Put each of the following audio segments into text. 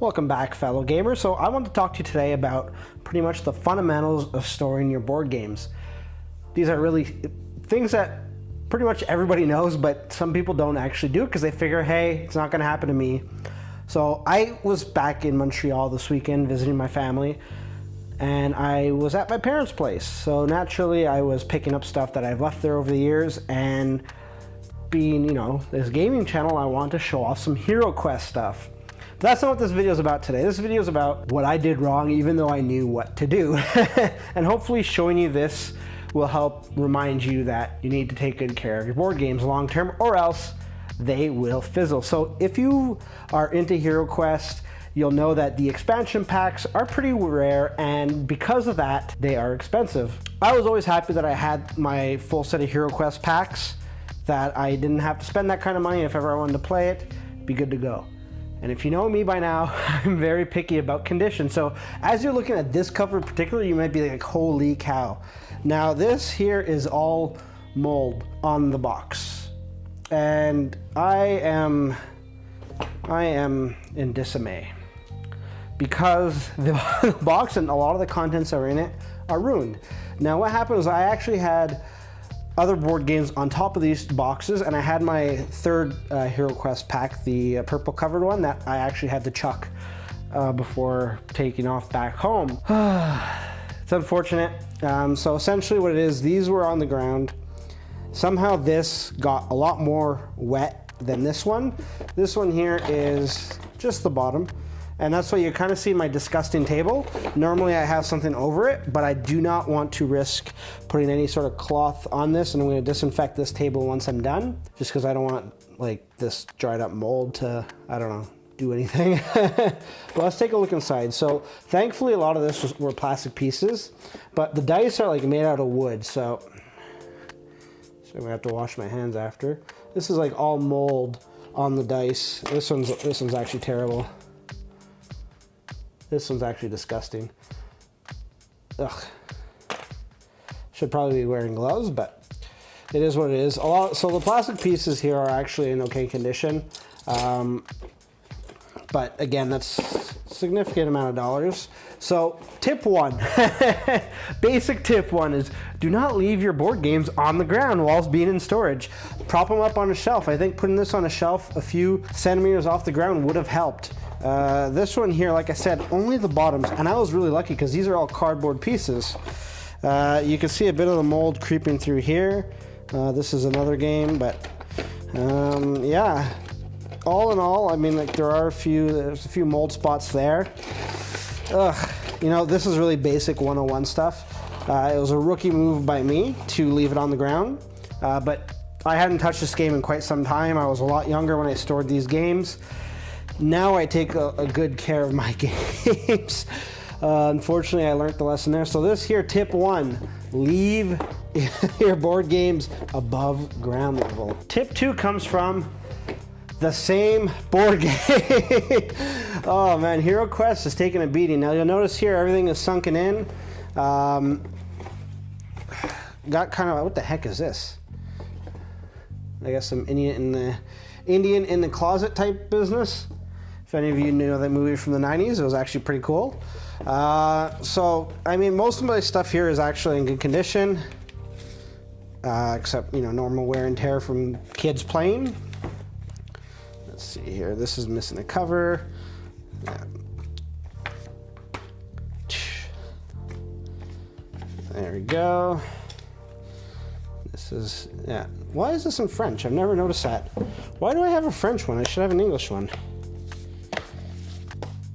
Welcome back, fellow gamers. So I want to talk to you today about pretty much the fundamentals of storing your board games. These are really things that pretty much everybody knows, but some people don't actually do it because they figure, hey, it's not going to happen to me. So I was back in Montreal this weekend visiting my family, and I was at my parents' place. So naturally, I was picking up stuff that I've left there over the years, and being, this gaming channel, I want to show off some HeroQuest stuff. But that's not what this video is about today. This video is about what I did wrong, even though I knew what to do. And hopefully showing you this will help remind you that you need to take good care of your board games long term, or else they will fizzle. So if you are into HeroQuest, you'll know that the expansion packs are pretty rare, and because of that, they are expensive. I was always happy that I had my full set of HeroQuest packs, that I didn't have to spend that kind of money. If ever I wanted to play it, be good to go. And if you know me by now, I'm very picky about condition. So as you're looking at this cover in particular, you might be like, holy cow. Now this here is all mold on the box. And I am in dismay, because the box and a lot of the contents that are in it are ruined. Now what happened was I actually had other board games on top of these boxes, and I had my third HeroQuest pack, the purple covered one, that I actually had to chuck before taking off back home. It's unfortunate. So essentially what it is, these were on the ground. Somehow this got a lot more wet than this one. This one here is just the bottom. And that's why you kind of see my disgusting table. Normally I have something over it, but I do not want to risk putting any sort of cloth on this, and I'm going to disinfect this table once I'm done, just because I don't want like this dried up mold to, I don't know, do anything. But let's take a look inside. So thankfully a lot of this were plastic pieces, but the dice are like made out of wood, so I'm going to have to wash my hands after. This is like all mold on the dice. This one's actually terrible. This one's actually disgusting. Ugh. Should probably be wearing gloves, but it is what it is. So the plastic pieces here are actually in okay condition. But again, that's a significant amount of dollars. So tip one, basic tip one is do not leave your board games on the ground whilst being in storage. Prop them up on a shelf. I think putting this on a shelf a few centimeters off the ground would have helped. This one here, like I said, only the bottoms, and I was really lucky because these are all cardboard pieces. You can see a bit of the mold creeping through here. This is another game, but yeah. All in all, I mean, like there's a few mold spots there. Ugh, this is really basic 101 stuff. It was a rookie move by me to leave it on the ground, but I hadn't touched this game in quite some time. I was a lot younger when I stored these games. Now I take a good care of my games. Unfortunately, I learned the lesson there. So this here, tip one, leave your board games above ground level. Tip two comes from the same board game. Oh man, HeroQuest is taking a beating. Now you'll notice here everything is sunken in. Got kind of, what the heck is this? I guess some Indian in the closet type business. If any of you know that movie from the 90s, it was actually pretty cool. So, I mean, most of my stuff here is actually in good condition, except, normal wear and tear from kids playing. Let's see here. This is missing a cover. Yeah. There we go. This is, yeah. Why is this in French? I've never noticed that. Why do I have a French one? I should have an English one.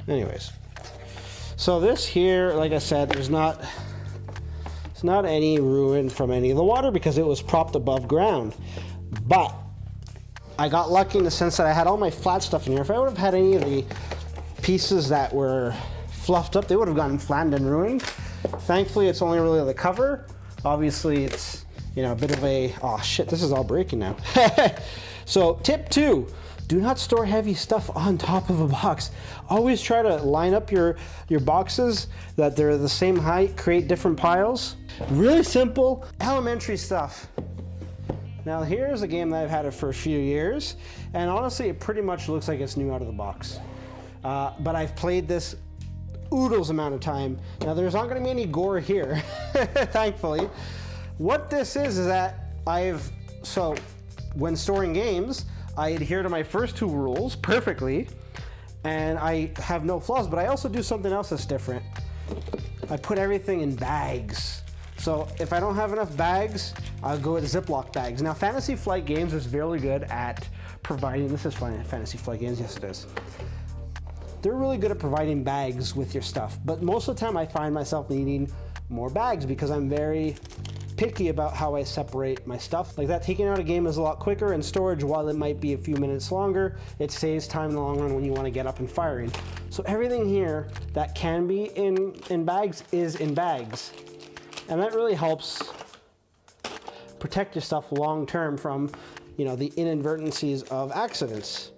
Anyways. So this here, like I said, it's not any ruin from any of the water because it was propped above ground. But I got lucky in the sense that I had all my flat stuff in here. If I would have had any of the pieces that were fluffed up, they would have gotten flattened and ruined. Thankfully, it's only really the cover. Obviously, it's, a bit of a, oh shit, this is all breaking now. So tip two, do not store heavy stuff on top of a box. Always try to line up your boxes that they're the same height, create different piles. Really simple, elementary stuff. Now here's a game that I've had it for a few years, and honestly it pretty much looks like it's new out of the box. but I've played this oodles amount of time. Now there's not going to be any gore here, thankfully. What this is that so when storing games, I adhere to my first two rules perfectly, and I have no flaws, but I also do something else that's different. I put everything in bags. So if I don't have enough bags, I'll go with Ziploc bags. Now Fantasy Flight Games is really good at providing, this is fun, Fantasy Flight Games, yes it is. They're really good at providing bags with your stuff, but most of the time I find myself needing more bags because I'm very picky about how I separate my stuff. Like that, taking out a game is a lot quicker, and storage, while it might be a few minutes longer, it saves time in the long run when you want to get up and firing. So everything here that can be in bags is in bags. And that really helps protect your stuff long term from, you know, the inadvertencies of accidents.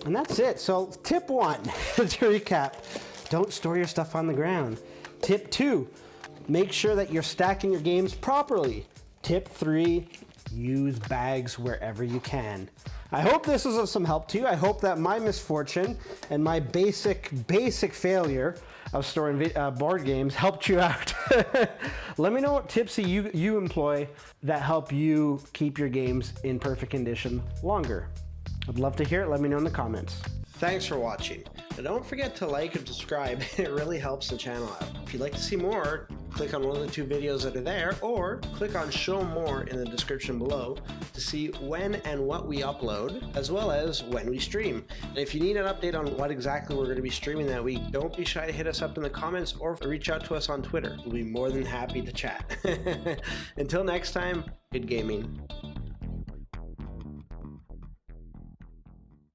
And that's it. So tip 1, to recap, don't store your stuff on the ground. Tip 2, make sure that you're stacking your games properly. Tip 3, use bags wherever you can. I hope this was of some help to you. I hope that my misfortune and my basic failure of storing board games helped you out. Let me know what tips you employ that help you keep your games in perfect condition longer. I'd love to hear it. Let me know in the comments. Thanks for watching. And don't forget to like and subscribe. It really helps the channel out. If you'd like to see more, click on one of the 2 videos that are there, or click on show more in the description below to see when and what we upload, as well as when we stream. And if you need an update on what exactly we're going to be streaming that week, don't be shy to hit us up in the comments or reach out to us on Twitter. We'll be more than happy to chat. Until next time, good gaming.